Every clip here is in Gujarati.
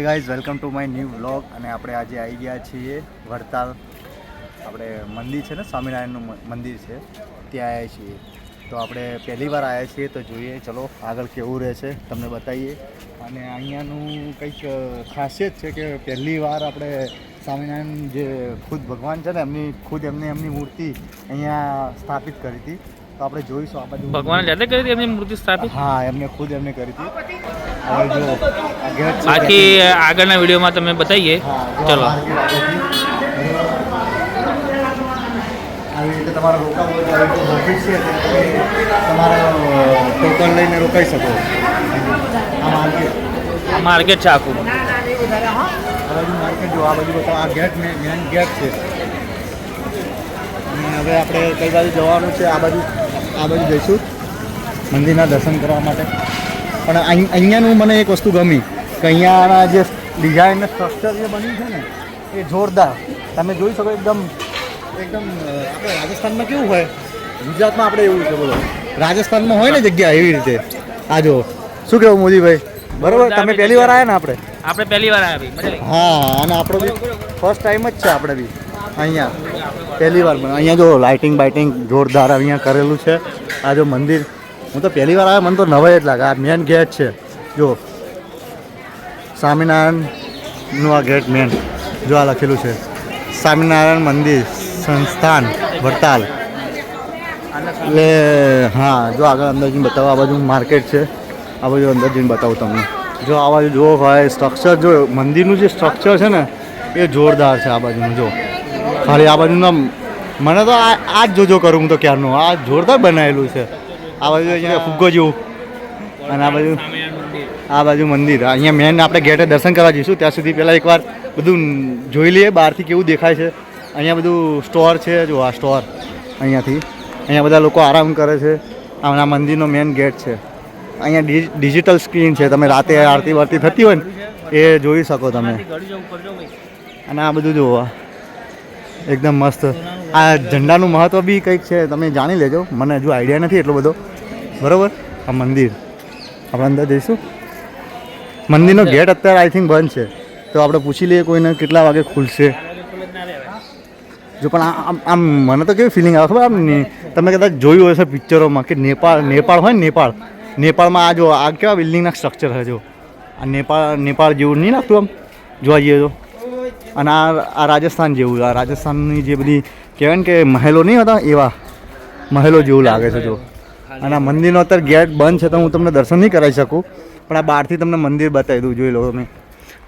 Guys welcome to my new vlog. અને આપણે આજે આવી ગયા છીએ વડતાલ. આપણે મંદિર છે ને, સ્વામિનારાયણનું મંદિર છે, ત્યાં આવ્યા છીએ. તો આપણે પહેલી વાર આવ્યા છીએ, તો જોઈએ ચલો આગળ કેવું રહે છે તમને બતાવીએ. અને અહીંયાનું કંઈક ખાસિયત છે કે પહેલી વાર આપણે સ્વામિનારાયણ જે ખુદ ભગવાન છે ને, એમની મૂર્તિ અહીંયા સ્થાપિત કરી હતી. તો આપણે જોઈશું આ બધું. ભગવાન જાતે કરી હતી એમની મૂર્તિ સ્થાપિત? હા, એમને ખુદ કરી હતી. હવે જો બાકી આગળના વિડીયોમાં તમે બતાવીએ. ચલો, આવી રીતે તમારે રોકાવું હોય તો આવી રીતે ઓફિસ છે, તમે તમારા ટોકન લઈને રોકાઈ શકો. આ માર્કેટ છે આખું. આ બાજુ માર્કેટ જો, આ બાજુ બતાવો. આ ગેટ મેન ગેટ છે. અને હવે આપણે કઈ બાજુ જવાનું છે? આ બાજુ જઈશું મંદિરના દર્શન કરવા માટે. પણ અહીંયાનું મને એક વસ્તુ ગમી કે અહીંયાના જે ડિઝાઇન સ્ટ્રક્ચર જે બન્યું છે ને, એ જોરદાર. તમે જોઈ શકો એકદમ આપણે રાજસ્થાનમાં કેવું હોય, ગુજરાતમાં આપણે એવું છે. બોલો, રાજસ્થાનમાં હોય ને જગ્યા એવી રીતે. આ જો, શું કહેવું મોદીભાઈ? બરોબર. તમે પહેલી વાર આવ્યા ને? આપણે પહેલી વાર આવ્યા. હા, અને આપણો બી ફર્સ્ટ ટાઈમ જ છે. આપણે બી અહીંયા પહેલી વાર. અહીંયા જો લાઇટિંગ જોરદાર અહીંયા કરેલું છે. આ જો મંદિર, હું તો પહેલી વાર આવ્યો, મને તો નવાઈ જ લાગે. આ મેન ગેટ છે જો, સ્વામિનારાયણનું આ ગેટ મેન જો, આ લખેલું છે સ્વામિનારાયણ મંદિર સંસ્થાન વડતાલ. એટલે હા, જો આગળ અંદર જઈને બતાવો. આ બાજુ માર્કેટ છે, આ બાજુ અંદર જઈને બતાવું તમને. જો આ બાજુ જુઓ ભાઈ, સ્ટ્રક્ચર જો, મંદિરનું જે સ્ટ્રક્ચર છે ને એ જોરદાર છે. આ બાજુનું જો, ખાલી આ બાજુના મને તો આ જ જોજો કરું હું તો ક્યારનું. આ જોરદાર બનાવેલું છે. આ બાજુ અહીંયા ફુગ્ગો જેવું, અને આ બાજુ મંદિર. અહીંયા મેન આપણે ગેટે દર્શન કરવા જઈશું. ત્યાં સુધી પહેલાં એકવાર બધું જોઈ લઈએ બહારથી કેવું દેખાય છે. અહીંયા બધું સ્ટોર છે જો, આ સ્ટોર અહીંયા બધા લોકો આરામ કરે છે. આ મંદિરનો મેન ગેટ છે. અહીંયા ડિજિટલ સ્ક્રીન છે, તમે રાતે આરતી વારતી થતી હોય ને એ જોઈ શકો તમે. અને આ બધું જુઓ, એકદમ મસ્ત. આ ઝંડાનું મહત્ત્વ બી કંઈક છે, તમે જાણી લેજો. મને હજુ આઈડિયા નથી એટલો બધો. બરાબર. આ મંદિર આપણે અંદર જઈશું. મંદિરનો ગેટ અત્યારે આઈ થિંક બંધ છે, તો આપણે પૂછી લઈએ કોઈને કેટલા વાગે ખુલશે. જો પણ આમ મને તો કેવી ફિલિંગ આવે ખબર? આમ તમે કદાચ જોયું હશે પિક્ચરોમાં કે નેપાળ હોય ને, નેપાળમાં આ જો, આ કેવા બિલ્ડિંગના સ્ટ્રક્ચર છે જો. આ નેપાળ જેવું નહીં લાગતું આમ જોવા જઈએ તો. અને આ રાજસ્થાન જેવું, આ રાજસ્થાનની જે બધી કહેવાય ને કે મહેલો નહીં હોતા, એવા મહેલો જેવું લાગે છે જો. અને આ મંદિરનો અત્યારે ગેટ બંધ છે, તો હું તમને દર્શન નહીં કરાવી શકું, પણ આ બહારથી તમને મંદિર બતાવી દઉં. જોઈ લો તમે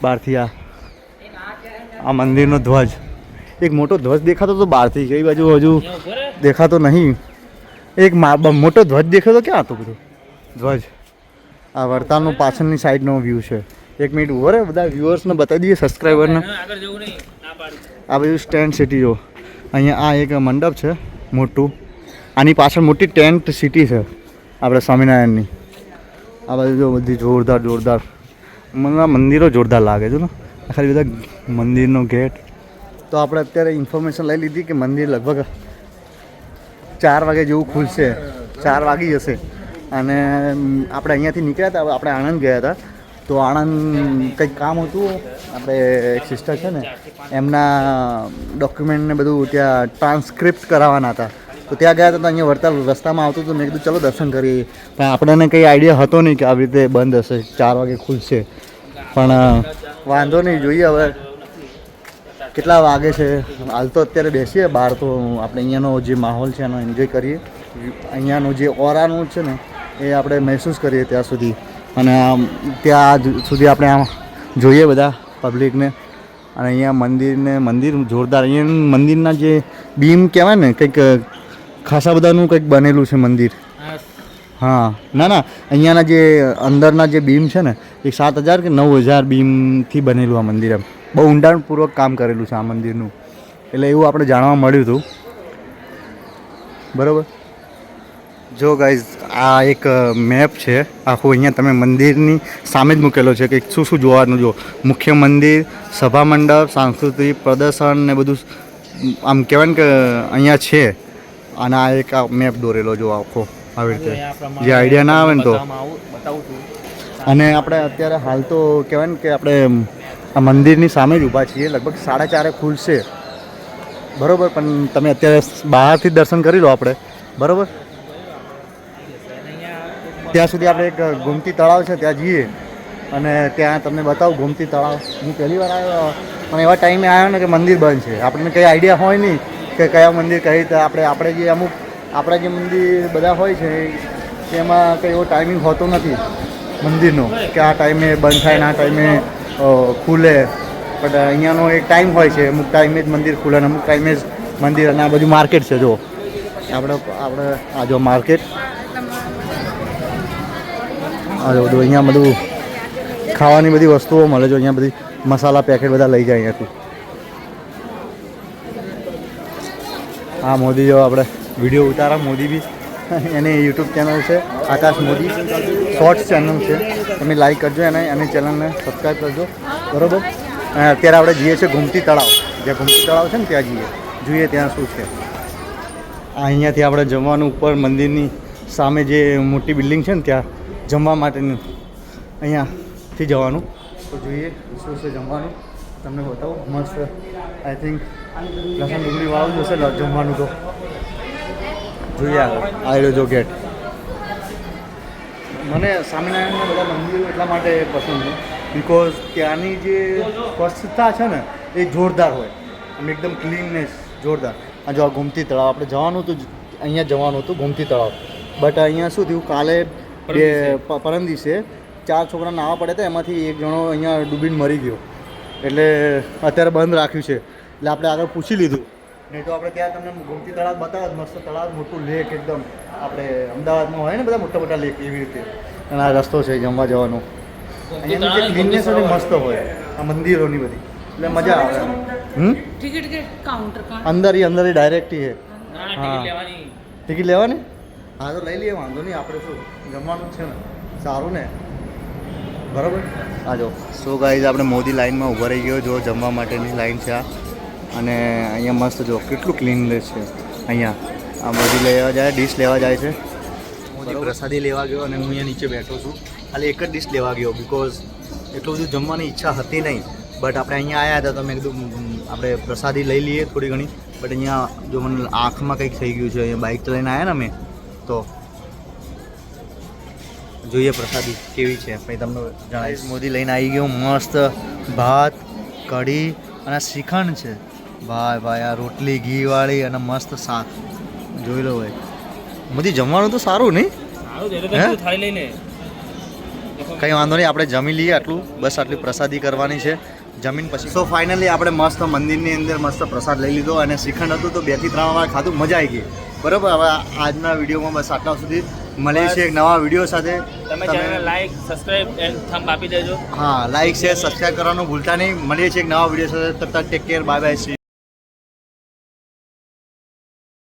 બહારથી. આ મંદિરનો ધ્વજ, એક મોટો ધ્વજ દેખાતો તો બહારથી. કઈ બાજુ હજુ દેખાતો નહીં. એક મોટો ધ્વજ દેખાતો ક્યાં હતો બધો ધ્વજ? આ વડતાલનું પાછળની સાઈડનો વ્યૂ છે. એક મિનિટ ઉભો રહે, બધા વ્યુઅર્સને બતાવી દઈએ, સબસ્ક્રાઈબરને. આ બધું સ્ટેન્ટ સિટી જો. અહીંયા આ એક મંડપ છે મોટું. આની પાછળ મોટી ટેન્ટ સિટી છે આપણે સ્વામિનારાયણની. આ બાજુ જો બધી જોરદાર. મને મંદિરો જોરદાર લાગે છે ને. ખાલી બધા મંદિરનો ગેટ. તો આપણે અત્યારે ઇન્ફોર્મેશન લઈ લીધી કે મંદિર લગભગ 4 વાગે જેવું ખુલશે. 4 વાગી જશે. અને આપણે અહીંયાથી નીકળ્યા હતા, આપણે આણંદ ગયા હતા. તો આણંદ કંઈક કામ હતું. આપણે એક સિસ્ટર છે ને, એમના ડોક્યુમેન્ટને બધું ત્યાં ટ્રાન્સક્રિપ્ટ કરાવવાના હતા. તો ત્યાં ગયા હતા. તો અહીંયા વડતાલ રસ્તામાં આવતું હતું. મેં કીધું ચલો દર્શન કરીએ. પણ આપણને કંઈ આઈડિયા હતો નહીં કે આવી રીતે બંધ હશે, 4 વાગે ખુલશે. પણ વાંધો નહીં, જોઈએ હવે કેટલા વાગે છે. હાલ તો અત્યારે બેસીએ બહાર, તો આપણે અહીંયાનો જે માહોલ છે એનો એન્જોય કરીએ. અહીંયાનું જે ઓરાનું છે ને એ આપણે મહેસૂસ કરીએ ત્યાં સુધી. અને ત્યાં સુધી આપણે આમ જોઈએ બધા પબ્લિકને. અને અહીંયા મંદિર જોરદાર. અહીંયા મંદિરના જે બીમ કહેવાય ને, કંઈક ખાસા બધાનું કંઈક બનેલું છે મંદિર. હા, ના, અહીંયાના જે અંદરના જે બીમ છે ને, એ 7,000 કે 9,000 બીમથી બનેલું આ મંદિર. એમ બહુ ઊંડાણપૂર્વક કામ કરેલું છે આ મંદિરનું. એટલે એવું આપણે જાણવા મળ્યું હતું. બરાબર. જો ગાઈઝ, આ એક મેપ છે આખું. અહીંયા તમે મંદિરની સામે જ મૂકેલો છે કે શું જોવાનું. જો મુખ્ય મંદિર, સભા મંડપ, સાંસ્કૃતિક પ્રદર્શન ને બધું આમ કહેવાય ને કે અહીંયા છે. અને આ એક મેપ દોરેલો જો આખો આવી રીતે. જે આઈડિયા ના આવે ને તો. અને આપણે અત્યારે હાલ તો કહેવાય ને કે આપણે આ મંદિરની સામે જ ઊભા છીએ. લગભગ 4:30 ખુલશે, બરાબર. પણ તમે અત્યારે બહારથી જ દર્શન કરી લો આપણે, બરાબર. ત્યાં સુધી આપણે એક ગોમતી તળાવ છે ત્યાં જઈએ અને ત્યાં તમને બતાવું ગોમતી તળાવ. હું પહેલી વાર આવ્યો પણ એવા ટાઈમે આવ્યો ને કે મંદિર બંધ છે. આપણને કંઈ આઈડિયા હોય નહીં કે કયા મંદિર કઈ રીતે આપણે જે અમુક આપણા જે મંદિર બધા હોય છે એમાં કંઈ એવો ટાઈમિંગ હોતો નથી મંદિરનો કે આ ટાઈમે બંધ થાય ને આ ટાઈમે ખુલે. બટ અહીંયાનો એક ટાઈમ હોય છે, અમુક ટાઈમે જ મંદિર ખુલે અને અમુક ટાઈમે જ મંદિર. અને આ બધું માર્કેટ છે. જો આપણે આ જો માર્કેટ, આ જો બધું અહીંયા બધું ખાવાની બધી વસ્તુઓ મળે. જો અહીંયા બધી મસાલા પેકેટ બધા લઈ જાય અહીંયાથી. હા, મોદી જો આપણે વિડીયો ઉતારા. મોદી બી એની યુટ્યુબ ચેનલ છે આકાશ મોદી શોર્ટ્સ ચેનલ છે, તમે લાઈક કરજો એની ચેનલને સબસ્ક્રાઈબ કરજો, બરાબર. અત્યારે આપણે જઈએ છીએ ગોમતી તળાવ. જ્યાં ગોમતી તળાવ છે ને ત્યાં જોઈએ ત્યાં શું છે. અહીંયાથી આપણે જમવાનું ઉપર મંદિરની સામે જે મોટી બિલ્ડિંગ છે ને ત્યાં જમવા માટેનું અહીંયાથી જવાનું. તો જોઈએ શું છે જમવાનું, તમને બતાવું. મસ્ત આઈ થિંક લસણ ડુંગળી વાળું જ હશે જમવાનું. તો જોઈએ આગળ. આવ્યો જો ગેટ. મને સ્વામિનારાયણના બધા મંદિરો એટલા માટે પસંદ છે બિકોઝ ત્યાંની જે સ્વચ્છતા છે ને એ જોરદાર હોય અને એકદમ ક્લીનનેસ જોરદાર. આ જો આ ગોમતી તળાવ આપણે જવાનું હતું, અહીંયા જવાનું હતું ગોમતી તળાવ. બટ અહીંયા શું થયું, કાલે પરમ દિવસે 4 છોકરા નાવા પડ્યા હતા, એમાંથી એક જણો અહીંયા ડૂબીને મરી ગયો. એટલે અત્યારે બંધ રાખ્યું છે. એટલે આપણે આગળ પૂછી લીધું, નહીં તો આપણે ત્યાં તમને ગોમતી તળાવ બતાવે. મસ્ત તળાવ, મોટું લેક એકદમ. આપણે અમદાવાદમાં હોય ને બધા મોટા મોટા લેક એવી રીતે. અને આ રસ્તો છે જમવા જવાનો. અહીંયાની જે ક્લીનનેસ હોય મસ્ત હોય આ મંદિરોની બધી, એટલે મજા આવે. टिकट के काउंटर का અંદર ही ડાયરેક્ટ છે. ટિકિટ લેવાની. ટિકિટ લેવાની? હા, તો લઈ લઈએ, વાંધો નહીં. આપણે શું જમવાનું છે ને, સારું ને, બરાબર. હા જો સો ગાઈઝ આપણે મોદી લાઈનમાં ઊભા રહી ગયો. જો જમવા માટેની લાઈન છે આ. અને અહીંયા મસ્ત જો કેટલું ક્લીનનેસ છે અહીંયા. આ મોદી લેવા જાય, ડીશ લેવા જાય છે. મોદી પ્રસાદી લેવા ગયો અને હું અહીંયા નીચે બેઠો છું. ખાલી એક જ ડીશ લેવા ગયો બિકોઝ એટલું બધું જમવાની ઈચ્છા હતી નહીં. બટ આપણે અહીંયા આવ્યા હતા તો મેં કીધું આપણે પ્રસાદી લઈ લઈએ થોડી ઘણી. બટ અહીંયા જો મને આંખમાં કંઈક થઈ ગયું છે. અહીંયા બાઇક ચલાવીને આવ્યા ને અમે તો જોઈએ પ્રસાદી કેવી છે પછી તમને જણાવીશ. મોદી લઈને આવી ગયો. મસ્ત ભાત, કઢી અને શ્રીખંડ છે. ભાઈ આ રોટલી ઘીવાળી અને મસ્ત શાક જોઈ લો ભાઈ. મોદી જમવાનું તો સારું નહીં? કંઈ વાંધો નહીં, આપણે જમી લઈએ. આટલું બસ, આટલી પ્રસાદી કરવાની છે. જમીન પછી સો ફાઇનલી આપણે મસ્ત મંદિરની અંદર મસ્ત પ્રસાદ લઈ લીધો અને શ્રીખંડ હતું તો 2 થી 3 વાર ખાધું, મજા આવી ગઈ. બરાબર. હવે આજના વિડીયોમાં બસ આટલા સુધી. મળીએ છીએ એક નવા વિડીયો સાથે. તમે ચેનલને લાઈક, સબસ્ક્રાઇબ એન્ડ થંબ આપી દેજો. હા, લાઈક શેર સબસ્ક્રાઈબ કરવાનું ભૂલતા નહીં. મળીએ છીએ એક નવા વિડીયો સાથે. તબ તક ટેક કેર, બાય બાય.